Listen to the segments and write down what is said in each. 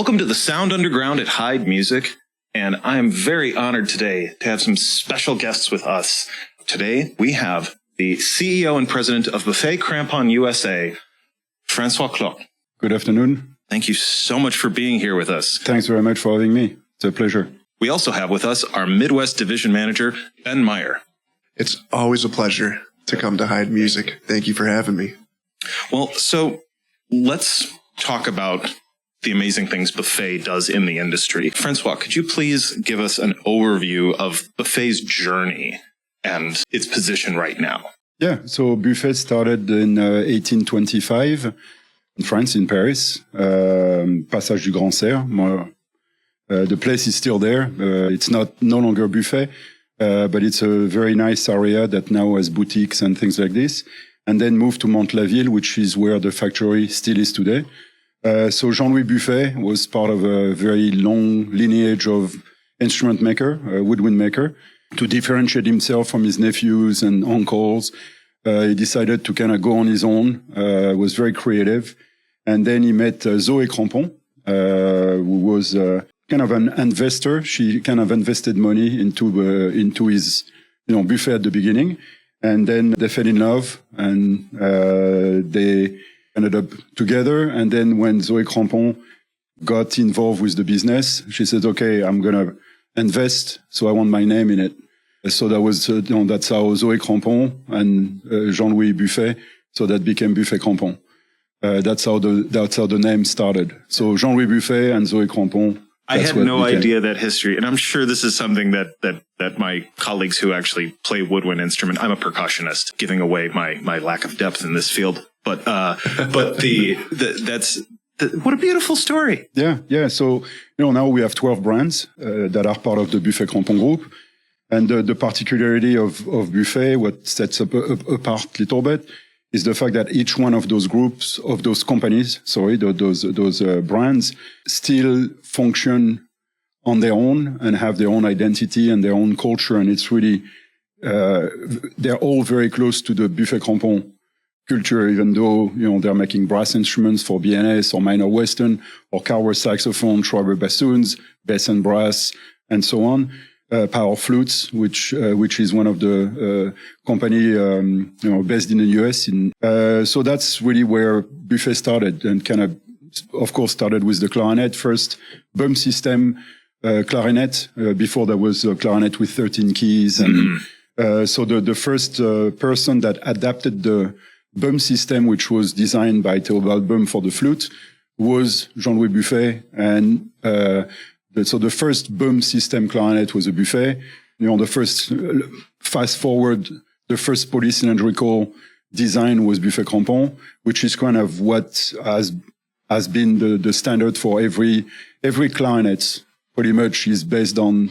Welcome to the Sound Underground at Heid Music, and I am very honored today to have some special guests with us. Today, we have the CEO and president of Buffet Crampon USA, François Kloc. Good afternoon. Thank you so much for being here with us. Thanks very much for having me. It's a pleasure. We also have with us our Midwest Division Manager, Ben Meyer. It's always a pleasure to come to Heid Music. Thank you for having me. Well, so let's talk about the amazing things Buffet does in the industry. François, could you please give us an overview of Buffet's journey and its position right now? Yeah, so Buffet started in 1825 in France, in Paris, Passage du Grand Serre. The place is still there. It's no longer Buffet, but it's a very nice area that now has boutiques and things like this. And then moved to Mantes-la-Ville, which is where the factory still is today. So Jean-Louis Buffet was part of a very long lineage of instrument maker, woodwind maker. To differentiate himself from his nephews and uncles, he decided to kind of go on his own, was very creative. And then he met Zoé Crampon, who was kind of an investor. She kind of invested money into his Buffet at the beginning. And then they fell in love and they ended up together. And then when Zoé Crampon got involved with the business, she said, okay, I'm going to invest. So I want my name in it. So that was, that's how Zoé Crampon and Jean-Louis Buffet. So that became Buffet Crampon. That's how the name started. So Jean-Louis Buffet and Zoé Crampon. I had no idea that history, and I'm sure this is something that my colleagues who actually play woodwind instrument. I'm a percussionist, giving away my lack of depth in this field. But what a beautiful story. Yeah. So now we have 12 brands that are part of the Buffet Crampon group, and the particularity of Buffet, what sets up apart a little bit, is the fact that each one of those groups, of those companies, those brands, still function on their own and have their own identity and their own culture. And it's really, they're all very close to the Buffet Crampon culture, even though, they're making brass instruments for BNS or minor western or Carver saxophone, Schreiber bassoons, bass and brass, and so on. Power flutes, which is one of the company based in the US. So that's really where Buffet started, and kind of course, started with the clarinet first, bump system clarinet. Before there was a clarinet with 13 keys, and so the first person that adapted the bump system, which was designed by Theobald Böhm for the flute, was Jean-Louis Buffet, and so the first boom system clarinet was a Buffet. The first, fast forward, the first polycylindrical design was Buffet Crampon, which is kind of what has been the standard for every clarinet. Pretty much is based on.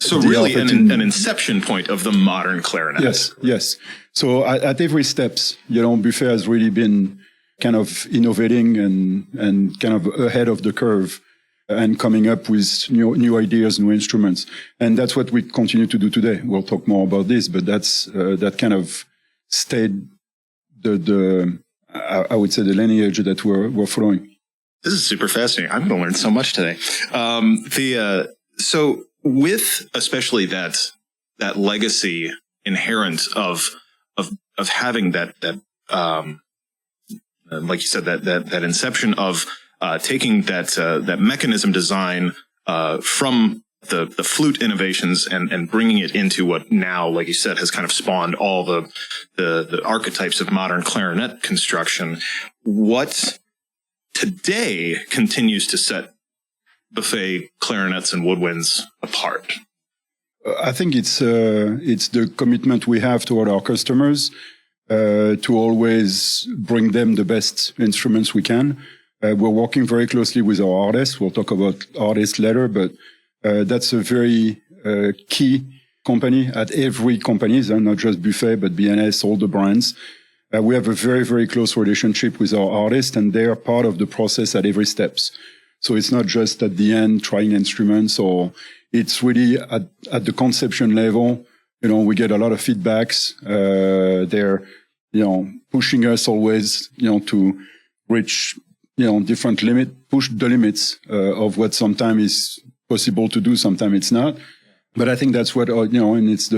So really an inception point of the modern clarinet. Yes. So at every steps, Buffet has really been kind of innovating and kind of ahead of the curve, and coming up with new ideas, new instruments. And that's what we continue to do today. We'll talk more about this, but that's, that kind of stayed I would say the lineage that we're following. This is super fascinating. I'm going to learn so much today. So with especially that legacy inherent of having that like you said, that inception of taking that mechanism design from the flute innovations and bringing it into what now, like you said, has kind of spawned all the archetypes of modern clarinet construction. What today continues to set Buffet clarinets and woodwinds apart? I think it's the commitment we have toward our customers to always bring them the best instruments we can. We're working very closely with our artists. We'll talk about artists later, but that's a very key company at every company, not just Buffet, but BNS, all the brands. We have a very, very close relationship with our artists, and they are part of the process at every steps. So it's not just at the end trying instruments, or it's really at the conception level. We get a lot of feedbacks. They're, pushing us always, to reach, different push the limits of what sometimes is possible to do, sometimes it's not. But I think that's what, and it's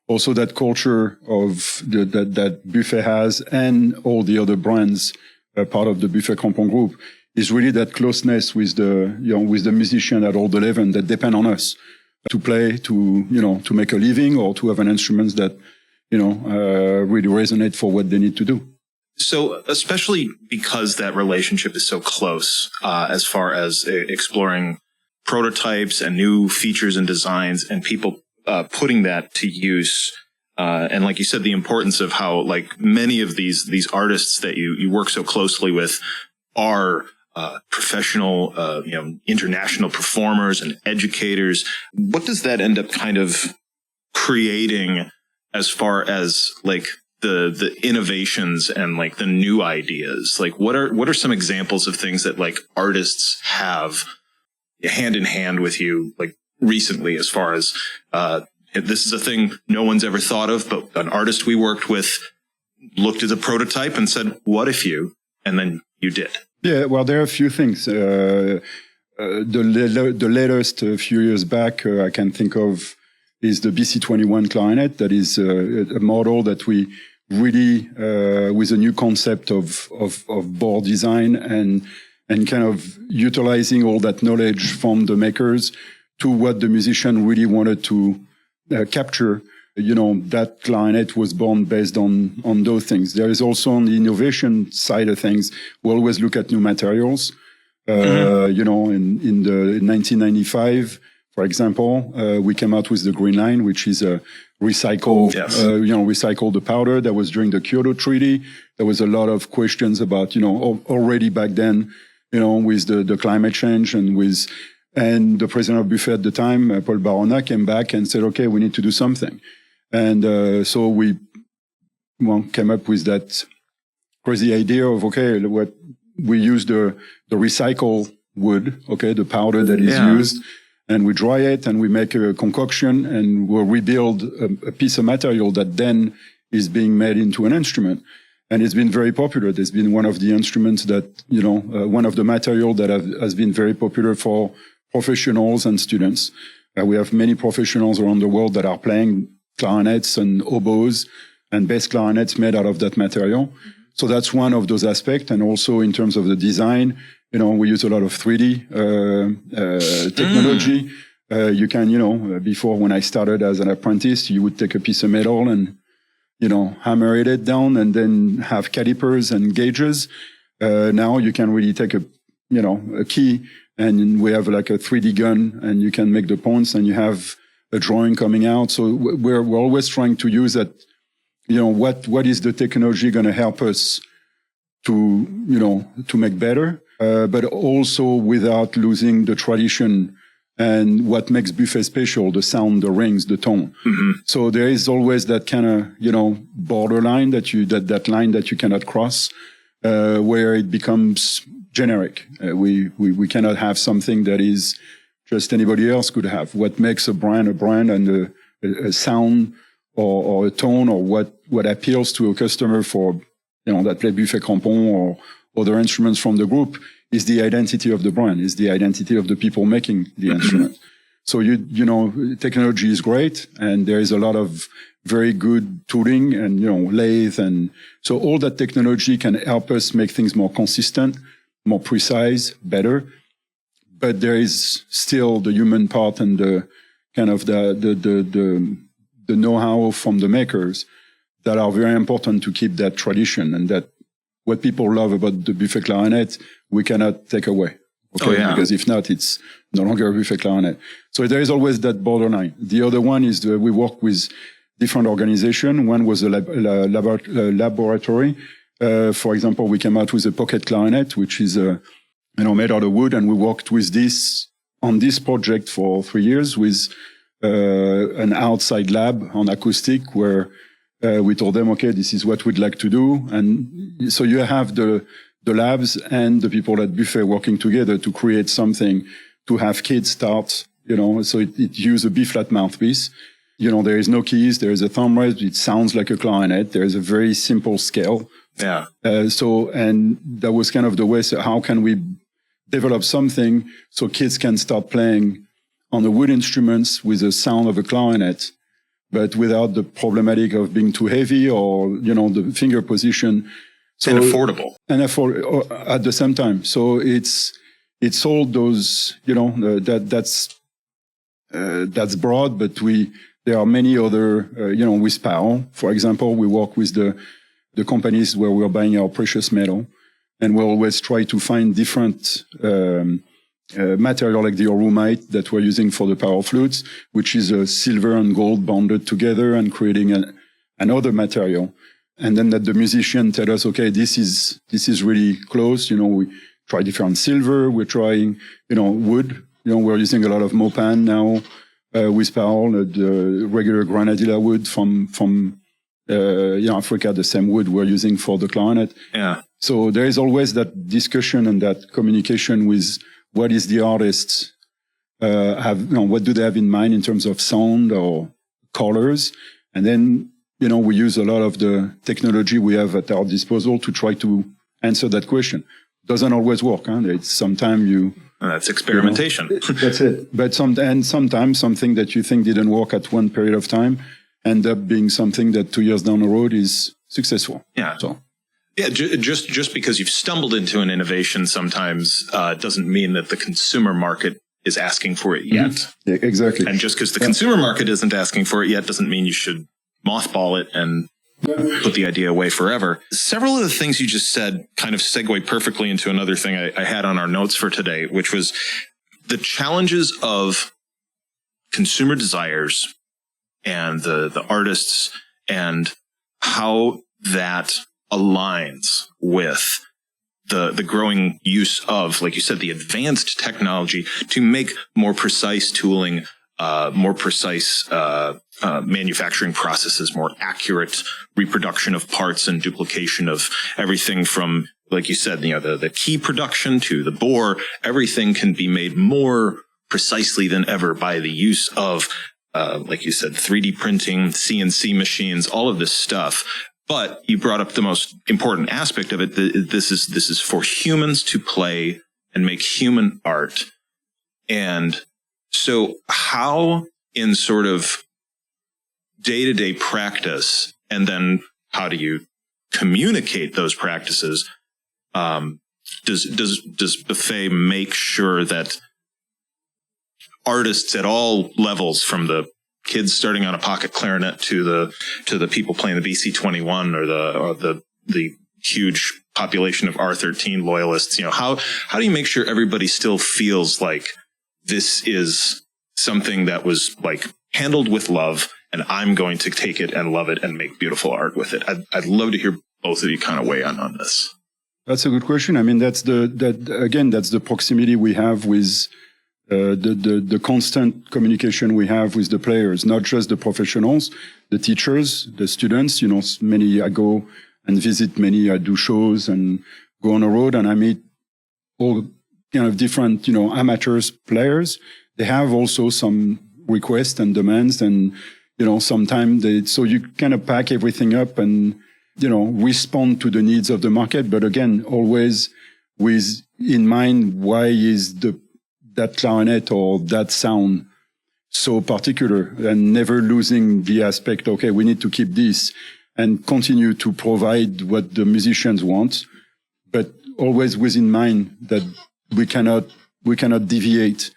also that culture of that Buffet has, and all the other brands part of the Buffet Crampon group, is really that closeness with the musician at all the level that depend on us to play, to make a living, or to have an instrument that, really resonate for what they need to do. So, especially because that relationship is so close, as far as exploring prototypes and new features and designs, and people putting that to use, and like you said, the importance of how, like, many of these artists that you work so closely with are professional, international performers and educators. What does that end up kind of creating as far as, like, the innovations and, like, the new ideas? Like, what are some examples of things that, like, artists have hand in hand with you, like, recently, as far as this is a thing no one's ever thought of, but an artist we worked with looked at the prototype and said, what if you, and then you did? Yeah, well, there are a few things. The latest, a few years back, I can think of, is the BC21 clarinet. That is a model that we really, with a new concept of board design and kind of utilizing all that knowledge from the makers to what the musician really wanted to capture. That clarinet was born based on those things. There is also, on the innovation side of things, we always look at new materials. In the 1995, for example, we came out with the Green Line, which is a recycle the powder. That was during the Kyoto Treaty. There was a lot of questions about, already back then, with the climate change and the president of Buffet at the time, Paul Barona, came back and said, okay, we need to do something. And so we came up with that crazy idea of, okay, what we use the recycle wood, okay, the powder that is used, and we dry it and we make a concoction and we'll rebuild a piece of material that then is being made into an instrument. And it's been very popular. There's been one of the instruments that, one of the material that has been very popular for professionals and students. We have many professionals around the world that are playing clarinets and oboes and bass clarinets made out of that material. So that's one of those aspects. And also in terms of the design, we use a lot of 3D technology. You can, before, when I started as an apprentice, you would take a piece of metal and, hammer it down and then have calipers and gauges. Now you can really take a key, and we have like a 3D gun, and you can make the points and you have a drawing coming out. So we're always trying to use that, what is the technology going to help us to make better, but also without losing the tradition and what makes Buffet special, the sound, the rings, the tone. Mm-hmm. So there is always that kind of, borderline that line that you cannot cross, where it becomes generic. We cannot have something that is just anybody else could have. What makes a brand, and a sound or a tone, or what appeals to a customer for, that play Buffet Crampon or other instruments from the group, is the identity of the brand, is the identity of the people making the instrument. So technology is great, and there is a lot of very good tooling and, lathe. And so all that technology can help us make things more consistent, more precise, better. But there is still the human part and the kind of the know-how from the makers that are very important to keep that tradition, and that what people love about the Buffet clarinet, we cannot take away. Okay? Because if not, it's no longer a Buffet clarinet. So there is always that borderline. The other one is we work with different organizations. One was a laboratory. For example, we came out with a pocket clarinet, which is made out of wood, and we worked with on this project for 3 years with an outside lab on acoustic, where we told them, okay, this is what we'd like to do. And so you have the labs and the people at Buffet working together to create something, to have kids start, so it uses a B-flat mouthpiece. There is no keys, there is a thumb rest, it sounds like a clarinet, there is a very simple scale. Yeah. And that was kind of the way, so how can we develop something so kids can start playing on the wood instruments with the sound of a clarinet, but without the problematic of being too heavy or, the finger position. So, and affordable. And at the same time. So it's all those, that's broad, but there are many other, with Parent, for example, we work with the companies where we're buying our precious metal, and we always try to find different, material like the orumite that we're using for the power flutes, which is a silver and gold bonded together and creating another material. And then that the musician tell us, okay, this is really close. We try different silver. We're trying, wood. We're using a lot of mopan now, with Parole, the regular granadilla wood from Africa, the same wood we're using for the clarinet. Yeah. So there is always that discussion and that communication with what is the artist what do they have in mind in terms of sound or colors? And then, we use a lot of the technology we have at our disposal to try to answer that question. Doesn't always work. It's sometimes that's experimentation. That's it. But sometimes something that you think didn't work at one period of time end up being something that 2 years down the road is successful. Yeah. So. Yeah, just because you've stumbled into an innovation sometimes doesn't mean that the consumer market is asking for it yet. Mm-hmm. Yeah, exactly. And just because the consumer market isn't asking for it yet doesn't mean you should mothball it and put the idea away forever. Several of the things you just said kind of segue perfectly into another thing I had on our notes for today, which was the challenges of consumer desires and the artists and how that aligns with the growing use of, like you said, the advanced technology to make more precise tooling, more precise manufacturing processes, more accurate reproduction of parts and duplication of everything from, like you said, the key production to the bore. Everything can be made more precisely than ever by the use of, like you said, 3D printing, CNC machines, all of this stuff. But you brought up the most important aspect of it. This is for humans to play and make human art. And so how in sort of day-to-day practice, and then how do you communicate those practices? Does Buffet make sure that artists at all levels, from the kids starting on a pocket clarinet to the people playing the BC-21 or the huge population of R13 loyalists, how do you make sure everybody still feels like this is something that was like handled with love, and I'm going to take it and love it and make beautiful art with it? I'd love to hear both of you kind of weigh in on this. That's a good question. I mean, that's the proximity we have with the constant communication we have with the players, not just the professionals, the teachers, the students. I go and visit many, I do shows and go on the road, and I meet all kind of different, amateurs players. They have also some requests and demands, and, sometimes so you kind of pack everything up and, respond to the needs of the market. But again, always with in mind, why is that clarinet or that sound so particular, and never losing the aspect, okay, we need to keep this and continue to provide what the musicians want, but always within mind that we cannot deviate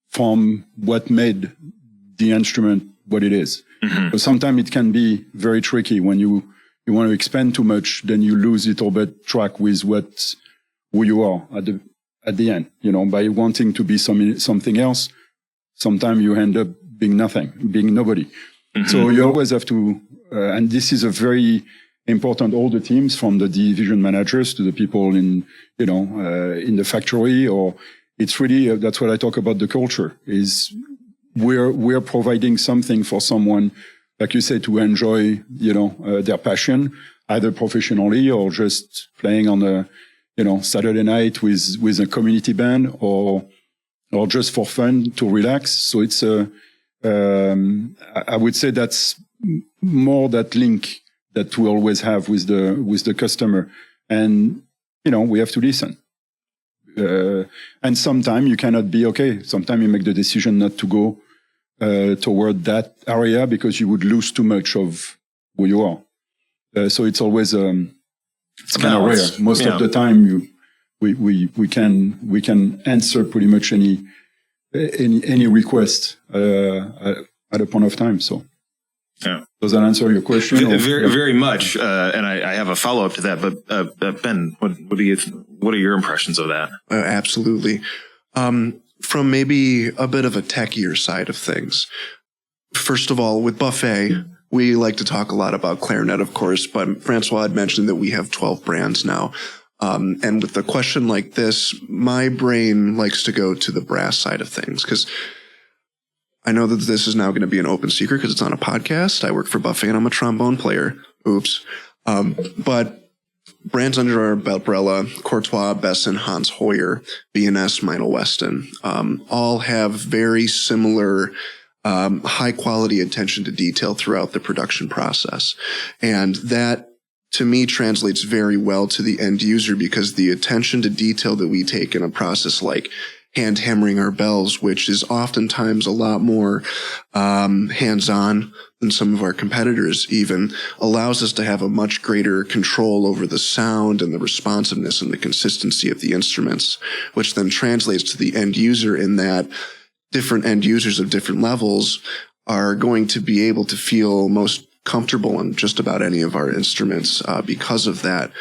from what made the instrument what it is. Mm-hmm. So sometimes it can be very tricky when you want to expand too much, then you lose a little bit track with who you are at the end, by wanting to be something else. Sometimes you end up being nothing, being nobody. Mm-hmm. So you always have to, and this is a very important, all the teams, from the division managers to the people in the factory, or it's really, that's what I talk about, the culture is we're providing something for someone, like you say, to enjoy, their passion, either professionally or just playing on a, Saturday night with a community band, or just for fun to relax. So it's I would say that's more that link that we always have with the customer. And, we have to listen. And sometimes you cannot be okay. Sometimes you make the decision not to go toward that area because you would lose too much of who you are. So it's always it's kind of rare. Most of the time, we can answer pretty much any request at a point of time. So. Yeah. Does that answer your question? Very much. And I have a follow up to that. But Ben, what are your impressions of that? Absolutely. From maybe a bit of a techier side of things. First of all, with Buffet, we like to talk a lot about clarinet, of course, but Francois had mentioned that we have 12 brands now. And with a question like this, my brain likes to go to the brass side of things because I know that this is now going to be an open secret because it's on a podcast. I work for Buffet and I'm a trombone player. Oops. But brands under our umbrella, Courtois, Besson, Hans Hoyer, B&S, Meinl Weston, all have very similar high quality attention to detail throughout the production process. And that, to me, translates very well to the end user because the attention to detail that we take in a process like hand hammering our bells, which is oftentimes a lot more hands-on than some of our competitors even, allows us to have a much greater control over the sound and the responsiveness and the consistency of the instruments, which then translates to the end user in that different end users of different levels are going to be able to feel most comfortable in just about any of our instruments because of that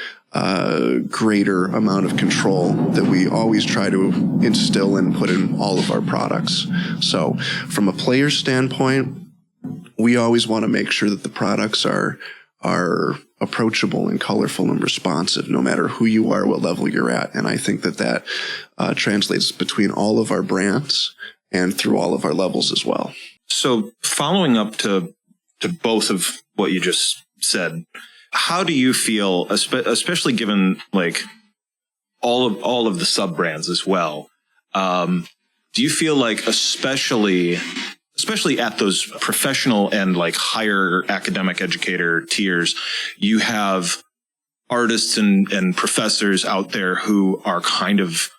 greater amount of control that we always try to instill and put in all of our products. So from a player standpoint, we always want to make sure that the products are approachable and colorful and responsive, no matter who you are, what level you're at. And I think that translates between all of our brands and through all of our levels as well. So following up to both of what you just said, how do you feel, especially given like all of the sub brands as well? Do you feel like especially at those professional and like higher academic educator tiers, you have artists and professors out there who are kind of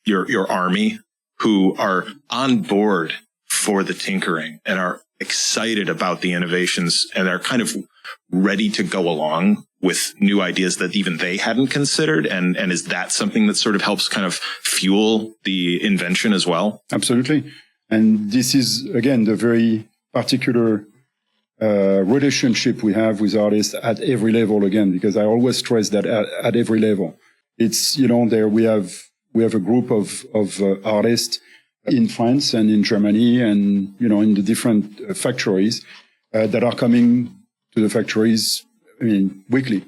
your army, who are on board for the tinkering and are excited about the innovations and are kind of ready to go along with new ideas that even they hadn't considered? And is that something that sort of helps kind of fuel the invention as well? Absolutely. And this is, again, the very particular relationship we have with artists at every level, again, because I always stress that at every level. It's, there we have a group of artists in France and in Germany and, in the different factories that are coming to the factories, weekly.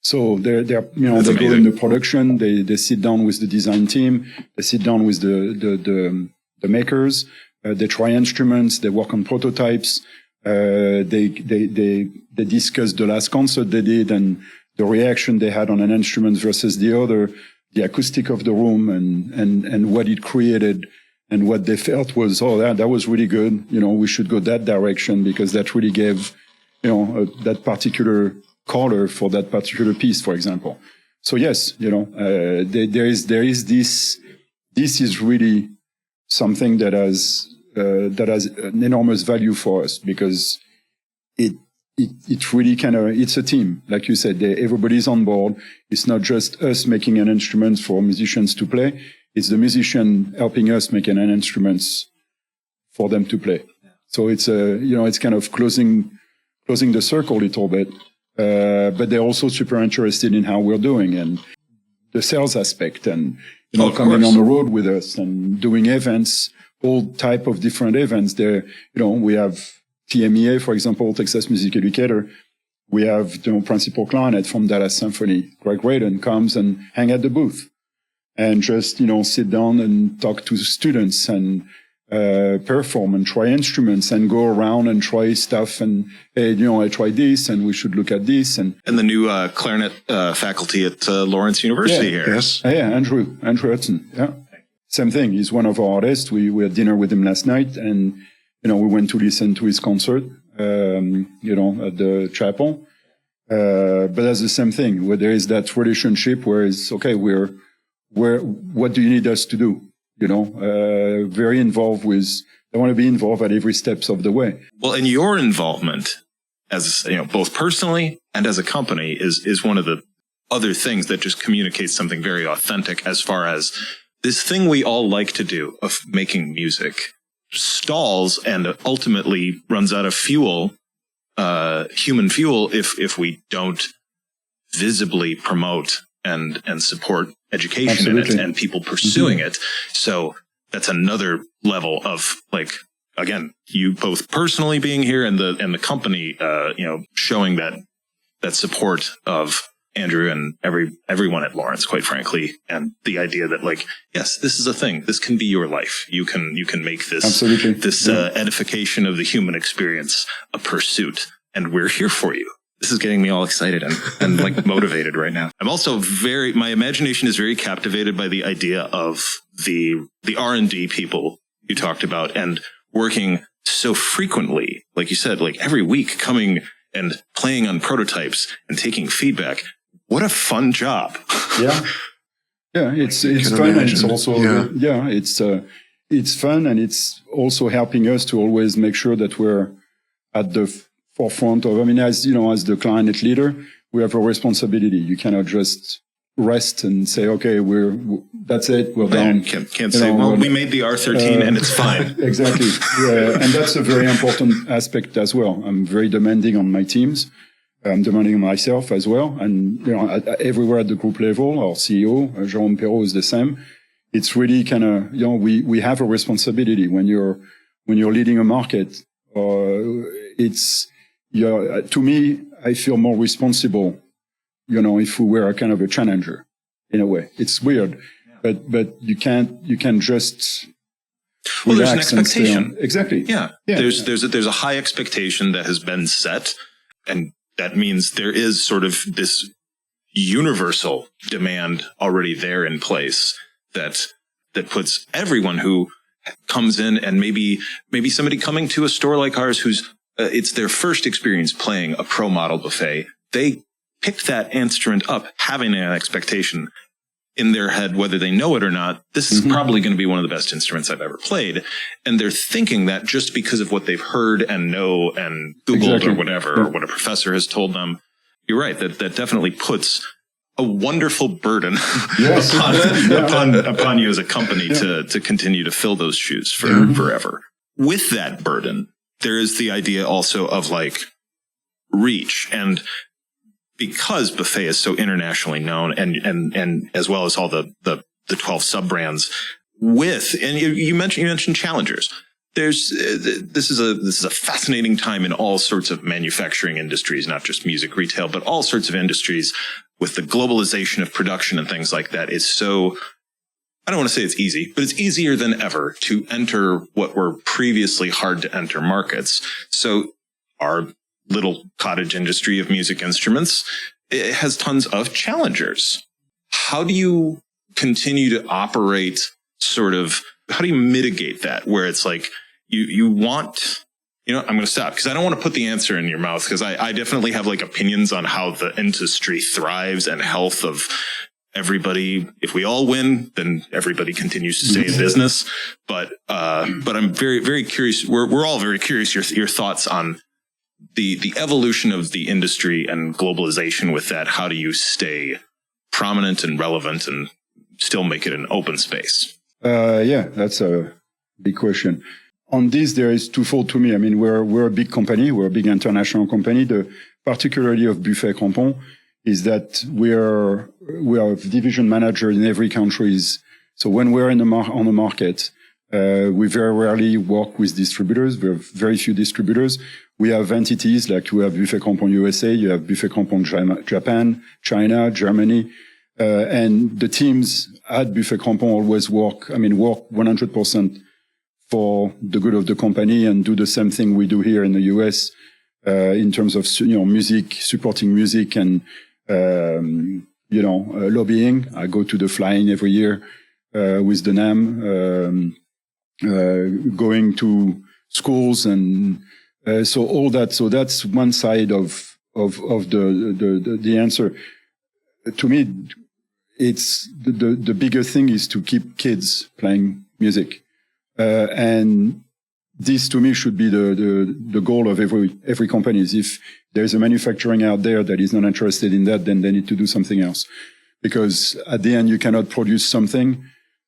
So they go in the production, they sit down with the design team, they sit down with the makers, they try instruments, they work on prototypes, they discuss the last concert they did and the reaction they had on an instrument versus the other, the acoustic of the room and what it created. And what they felt was, that was really good. We should go that direction because that really gave, that particular color for that particular piece, for example. So yes, there is this is really something that has an enormous value for us because it really it's a team. Like you said, everybody's on board. It's not just us making an instrument for musicians to play. It's the musician helping us making an instruments for them to play. So it's it's kind of closing the circle a little bit. But they're also super interested in how we're doing and the sales aspect and, coming on the road with us and doing events, all type of different events there. We have TMEA, for example, Texas Music Educator. We have, principal clarinet from Dallas Symphony. Greg Radon comes and hang at the booth. And just, sit down and talk to students and perform and try instruments and go around and try stuff. And, hey, I tried this and we should look at this. And the new clarinet faculty at Lawrence University here. Yes. Yeah, Andrew Hudson. Yeah. Same thing. He's one of our artists. We had dinner with him last night and, we went to listen to his concert, at the chapel. But that's the same thing where there is that relationship where it's, okay, we're what do you need us to do? Very involved they want to be involved at every steps of the way. Well, and your involvement as, both personally and as a company is one of the other things that just communicates something very authentic as far as this thing we all like to do of making music stalls and ultimately runs out of fuel, human fuel, if we don't visibly promote and support education in it and people pursuing it. So that's another level of, like, again, you both personally being here and the company, showing that support of Andrew and everyone at Lawrence, quite frankly, and the idea that, like, yes, this is a thing. This can be your life. You can make this edification of the human experience a pursuit, and we're here for you. This is getting me all excited and like motivated right now. I'm also my imagination is very captivated by the idea of the R&D people you talked about and working so frequently, like you said, like every week coming and playing on prototypes and taking feedback. What a fun job. Yeah. It's fun. And it's also, it's fun. And it's also helping us to always make sure that we're at the forefront of, as the client leader, we have a responsibility. You cannot just rest and say, okay, that's it. We're done. Can't say, well, we made the R13 and it's fine. Exactly. And that's a very important aspect as well. I'm very demanding on my teams. I'm demanding on myself as well. And, everywhere at the group level, our CEO, Jérôme Perrault, is the same. It's really kind of, we have a responsibility when you're leading a market. To me, I feel more responsible, if we were a kind of a challenger in a way. It's weird, but you can't just. Well, there's an expectation. Exactly. Yeah. There's a high expectation that has been set, and that means there is sort of this universal demand already there in place that puts everyone who comes in, and maybe somebody coming to a store like ours who's it's their first experience playing a pro model buffet. They picked that instrument up having an expectation in their head, whether they know it or not. This is probably going to be one of the best instruments I've ever played. And they're thinking that just because of what they've heard and know and Googled or whatever, or what a professor has told them. You're right. That definitely puts a wonderful burden upon you as a company to continue to fill those shoes for forever. With that burden, there is the idea also of like reach, and because Buffet is so internationally known, and as well as all the 12 sub brands and you mentioned challengers. This is a fascinating time in all sorts of manufacturing industries, not just music retail, but all sorts of industries with the globalization of production and things like that. Is so, I don't want to say it's easy, but it's easier than ever to enter what were previously hard to enter markets. So our little cottage industry of music instruments, it has tons of challengers. How do you continue to operate how do you mitigate that where it's like you want, I'm going to stop because I don't want to put the answer in your mouth, because I definitely have like opinions on how the industry thrives and health of everybody. If we all win, then everybody continues to stay in business. But I'm very, very curious. We're all very curious your thoughts on the evolution of the industry and globalization with that. How do you stay prominent and relevant and still make it an open space? That's a big question. On this, there is twofold to me. I mean, we're a big company. We're a big international company. The particularity of Buffet Crampon is that we are division manager in every country. So when we're on the market, we very rarely work with distributors. We have very few distributors. We have entities like we have Buffet Crampon USA, you have Buffet Crampon Japan, China, Germany, and the teams at Buffet Crampon always work 100% for the good of the company and do the same thing we do here in the US, in terms of, music, supporting music and, lobbying. I go to the fly-in every year, with the NAM, going to schools and, so all that. So that's one side of the answer. To me, it's the bigger thing is to keep kids playing music. And this to me should be the goal of every company is if there's a manufacturing out there that is not interested in that, then they need to do something else. Because at the end, you cannot produce something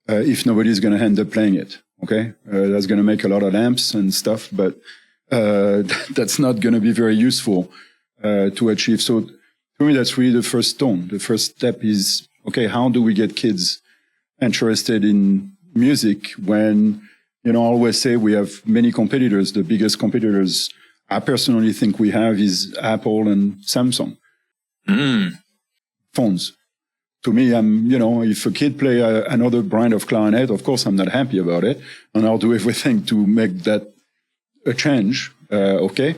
if nobody's going to end up playing it. Okay. That's going to make a lot of lamps and stuff, but that's not going to be very useful to achieve. So to me, that's really the first stone. The first step is, okay, how do we get kids interested in music when, I always say we have many competitors. The biggest competitors I personally think we have is Apple and Samsung. Phones. To me, if a kid play another brand of clarinet, of course, I'm not happy about it. And I'll do everything to make that a change. Okay.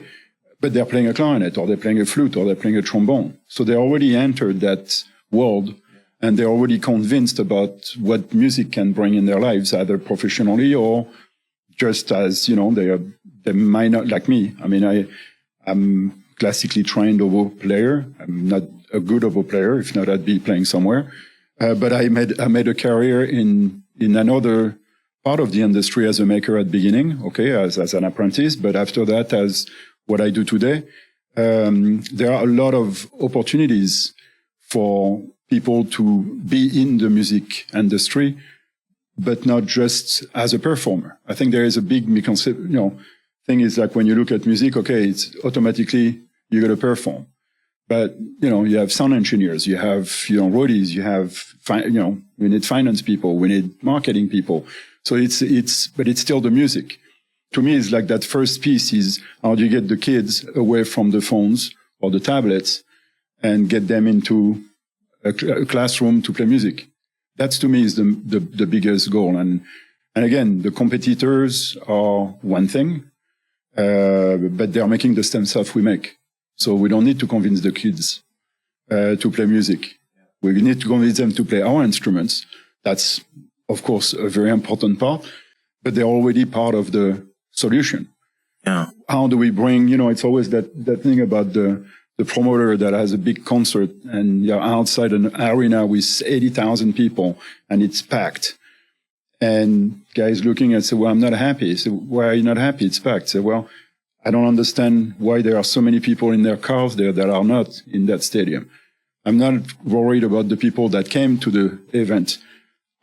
But they're playing a clarinet or they're playing a flute or they're playing a trombone. So they already entered that world and they're already convinced about what music can bring in their lives, either professionally or just as, they might not like me. I mean, I'm classically trained oboe player. I'm not a good oboe player. If not, I'd be playing somewhere. But I made a career in another part of the industry as a maker at the beginning. Okay. As an apprentice. But after that, as what I do today, there are a lot of opportunities for people to be in the music industry, but not just as a performer. I think there is a big thing is like when you look at music, okay, it's automatically you got to perform. But, you have sound engineers, you have, roadies, you have, we need finance people, we need marketing people. So but it's still the music. To me, it's like that first piece is how do you get the kids away from the phones or the tablets and get them into a classroom to play music. That's to me is the biggest goal. And again, the competitors are one thing, but they're making the same stuff we make. So we don't need to convince the kids to play music. We need to convince them to play our instruments. That's, of course, a very important part, but they're already part of the solution. Yeah. How do we bring, it's always that thing about the promoter that has a big concert and you're outside an arena with 80,000 people and it's packed. And guys looking and say, well, I'm not happy. So why are you not happy? It's packed. Say, well, I don't understand why there are so many people in their cars there that are not in that stadium. I'm not worried about the people that came to the event.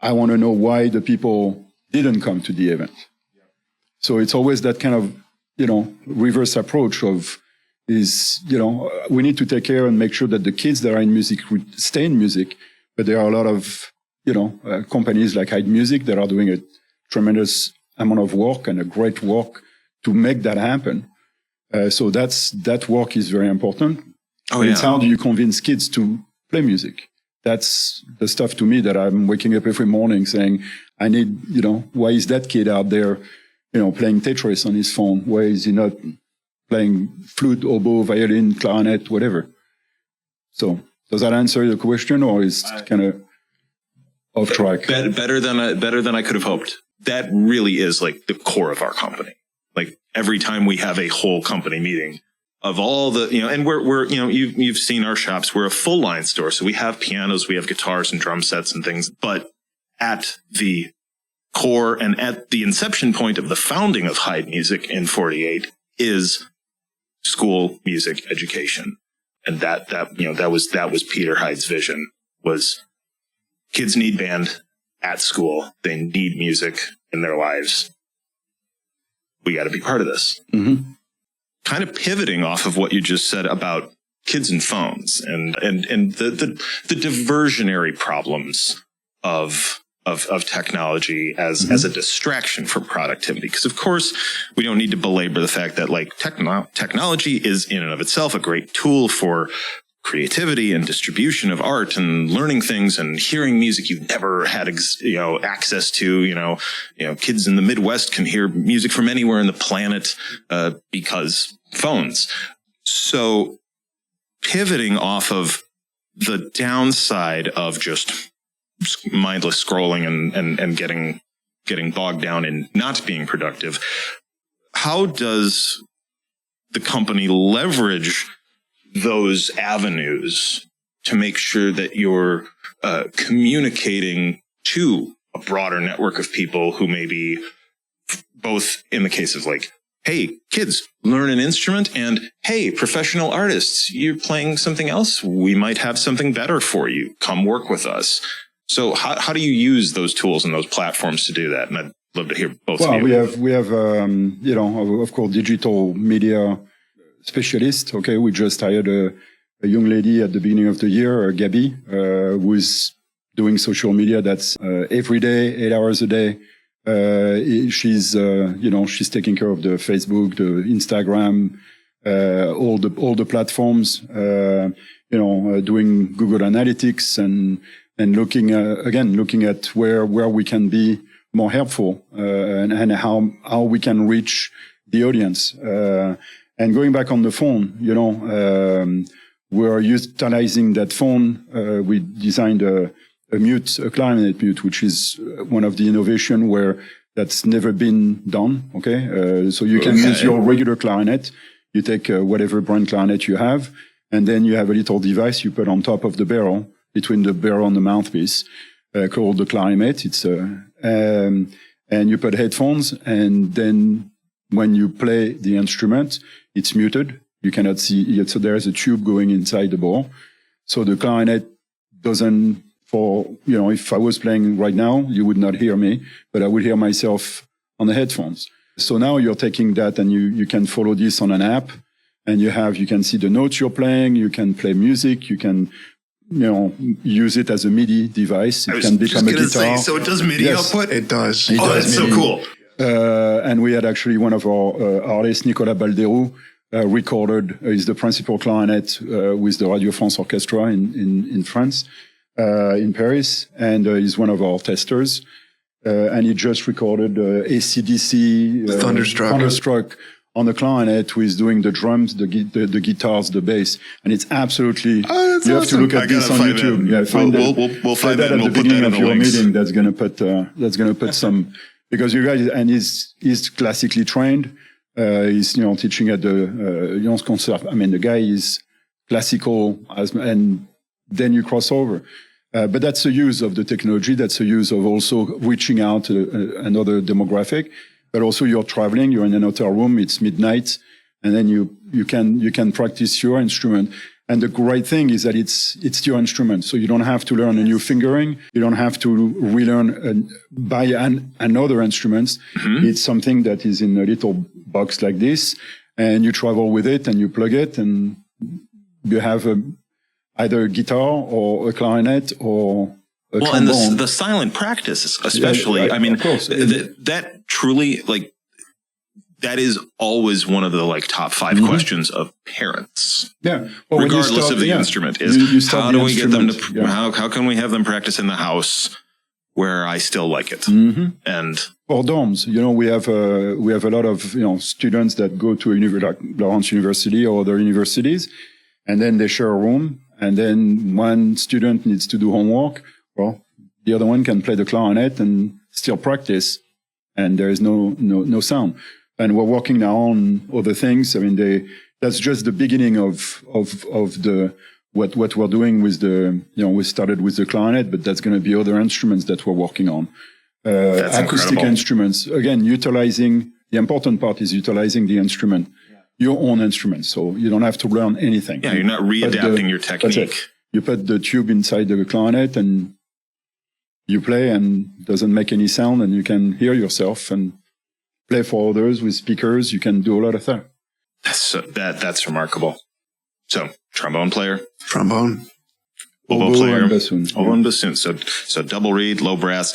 I want to know why the people didn't come to the event. So it's always that kind of, reverse approach of is, we need to take care and make sure that the kids that are in music stay in music. But there are a lot of, companies like Heid Music that are doing a tremendous amount of work and a great work to make that happen. So that work is very important. Oh, yeah. It's how do you convince kids to play music? That's the stuff to me that I'm waking up every morning saying, I need, why is that kid out there, playing Tetris on his phone? Why is he not playing flute, oboe, violin, clarinet, whatever? So does that answer the question or is it kind of off track? Better than I could have hoped. That really is like the core of our company. Like every time we have a whole company meeting of all the, and we're you've seen our shops. We're a full line store. So we have pianos, we have guitars and drum sets and things, but at the core and at the inception point of the founding of Heid Music in 48 is school music education. And that was Peter Heid's vision was kids need band at school. They need music in their lives. We got to be part of this. Mm-hmm. Kind of pivoting off of what you just said about kids and phones and the diversionary problems of technology as a distraction from productivity. Because of course we don't need to belabor the fact that like technology is in and of itself a great tool for creativity and distribution of art and learning things and hearing music you've never had access to. Kids in the Midwest can hear music from anywhere on the planet because phones. So pivoting off of the downside of just mindless scrolling and getting bogged down in not being productive, how does the company leverage those avenues to make sure that you're communicating to a broader network of people who may be both in the case of like, hey, kids, learn an instrument, and hey, professional artists, you're playing something else. We might have something better for you. Come work with us. So how do you use those tools and those platforms to do that? And I'd love to hear both of you. We have of course, digital media specialist. Okay, we just hired a young lady at the beginning of the year, Gabby, who's doing social media. That's every day, 8 hours a day. She's taking care of the Facebook, the Instagram, all the platforms, doing Google Analytics and looking at where we can be more helpful, and how we can reach the audience. And going back on the phone, we're utilizing that phone. We designed a clarinet mute, which is one of the innovation where that's never been done. Okay. So you can use your regular clarinet. You take whatever brand clarinet you have, and then you have a little device you put on top of the barrel, between the barrel and the mouthpiece, called the clarinet. It's, and you put headphones, and then when you play the instrument, it's muted. You cannot see it. So there's a tube going inside the bore. So the clarinet doesn't, if I was playing right now, you would not hear me, but I would hear myself on the headphones. So now you're taking that and you can follow this on an app, and you can see the notes you're playing. You can play music. You can, use it as a MIDI device. It can become a guitar. So it does MIDI output? It does. That's so cool. And we had actually one of our artists, Nicolas Balderou, recorded, is the principal clarinet with the Radio France Orchestra in France, in Paris, and he's one of our testers. And he just recorded AC/DC Thunderstruck on the clarinet, who is doing the drums, the guitars, the bass, and it's absolutely. You have to look at this on YouTube. Yeah, we'll find that at the beginning of your links. meeting. That's gonna put some, because you guys, and he's classically trained. He's teaching at the Lyons Concert. I mean, the guy is classical, and then you cross over. But that's the use of the technology. That's the use of also reaching out to another demographic. But also you're traveling, you're in an hotel room, it's midnight, and then you can practice your instrument. And the great thing is that it's your instrument. So you don't have to learn a new fingering. You don't have to relearn, buy another instrument. Mm-hmm. It's something that is in a little box like this, and you travel with it and you plug it, and you have either a guitar or a clarinet or a trombone. And the silent practice, especially, yeah, I mean, of course. That truly, like, that is always one of the top 5 mm-hmm. questions of parents. Yeah. Well, regardless of the instrument, is how do we get them to, how can we have them practice in the house where I still like it? Mm-hmm. And for dorms, we have a lot of, students that go to like Lawrence University or other universities, and then they share a room, and then one student needs to do homework. Well, the other one can play the clarinet and still practice, and there is no sound. And we're working now on other things. I mean, that's just the beginning of what we're doing with we started with the clarinet, but that's going to be other instruments that we're working on. Acoustic incredible. Instruments. Again, the important part is utilizing the instrument, your own instrument. So you don't have to learn anything. Yeah, you're not readapting your technique. You put the tube inside the clarinet and you play, and it doesn't make any sound, and you can hear yourself and play for others with speakers. You can do a lot of that. That's remarkable. So, trombone player, trombone, oboe player, and bassoon. Oboe and bassoon. So double reed, low brass.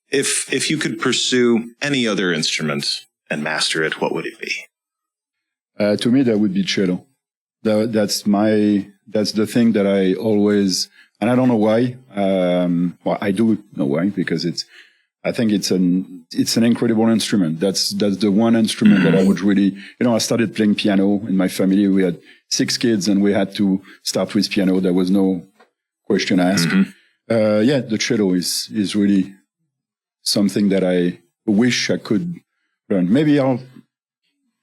If you could pursue any other instrument and master it, what would it be? To me, that would be cello. That's the thing that I always, and I don't know why. Well, I do know why, because I think it's an incredible instrument. That's the one instrument that I would really, I started playing piano in my family. We had 6 kids and we had to start with piano. There was no question asked. Mm-hmm. The cello is really something that I wish I could learn. Maybe I'll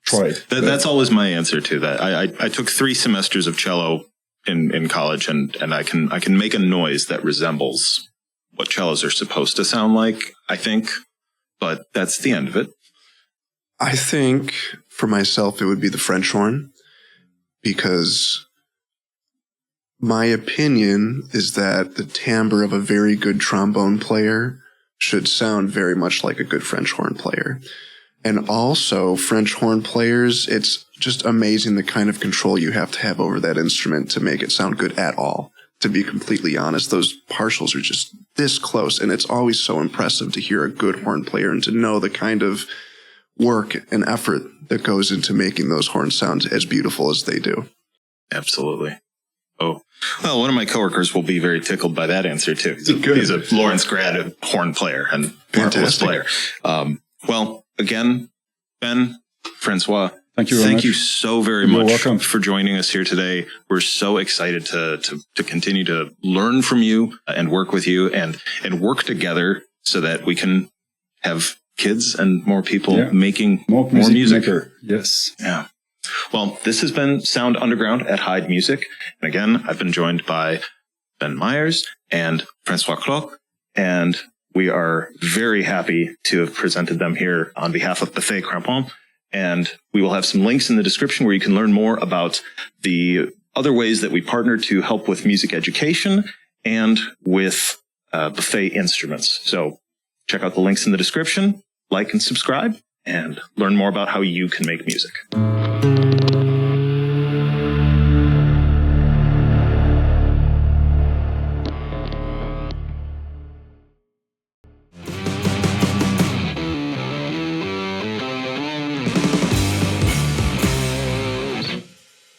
try it. That's always my answer to that. I took 3 semesters of cello in college, and I can make a noise that resembles what cellos are supposed to sound like, I think, but that's the end of it. I think for myself, it would be the French horn, because my opinion is that the timbre of a very good trombone player should sound very much like a good French horn player. And also, French horn players, it's just amazing the kind of control you have to have over that instrument to make it sound good at all. To be completely honest, those partials are just this close, and it's always so impressive to hear a good horn player and to know the kind of work and effort that goes into making those horns sound as beautiful as they do. Absolutely. Oh, well, one of my coworkers will be very tickled by that answer too. He's a Lawrence grad horn player and marvelous player. Well, again, Ben, Francois, thank you very much. So very much welcome. for joining us here today. We're so excited to continue to learn from you and work with you and work together so that we can have kids and more people making more music. Yes. Yeah. Well, this has been Sound Underground at Heid Music. And again, I've been joined by Ben Myers and François Kloc, and we are very happy to have presented them here on behalf of Buffet Crampon. And we will have some links in the description where you can learn more about the other ways that we partner to help with music education and with Buffet instruments. So check out the links in the description, like and subscribe, and learn more about how you can make music.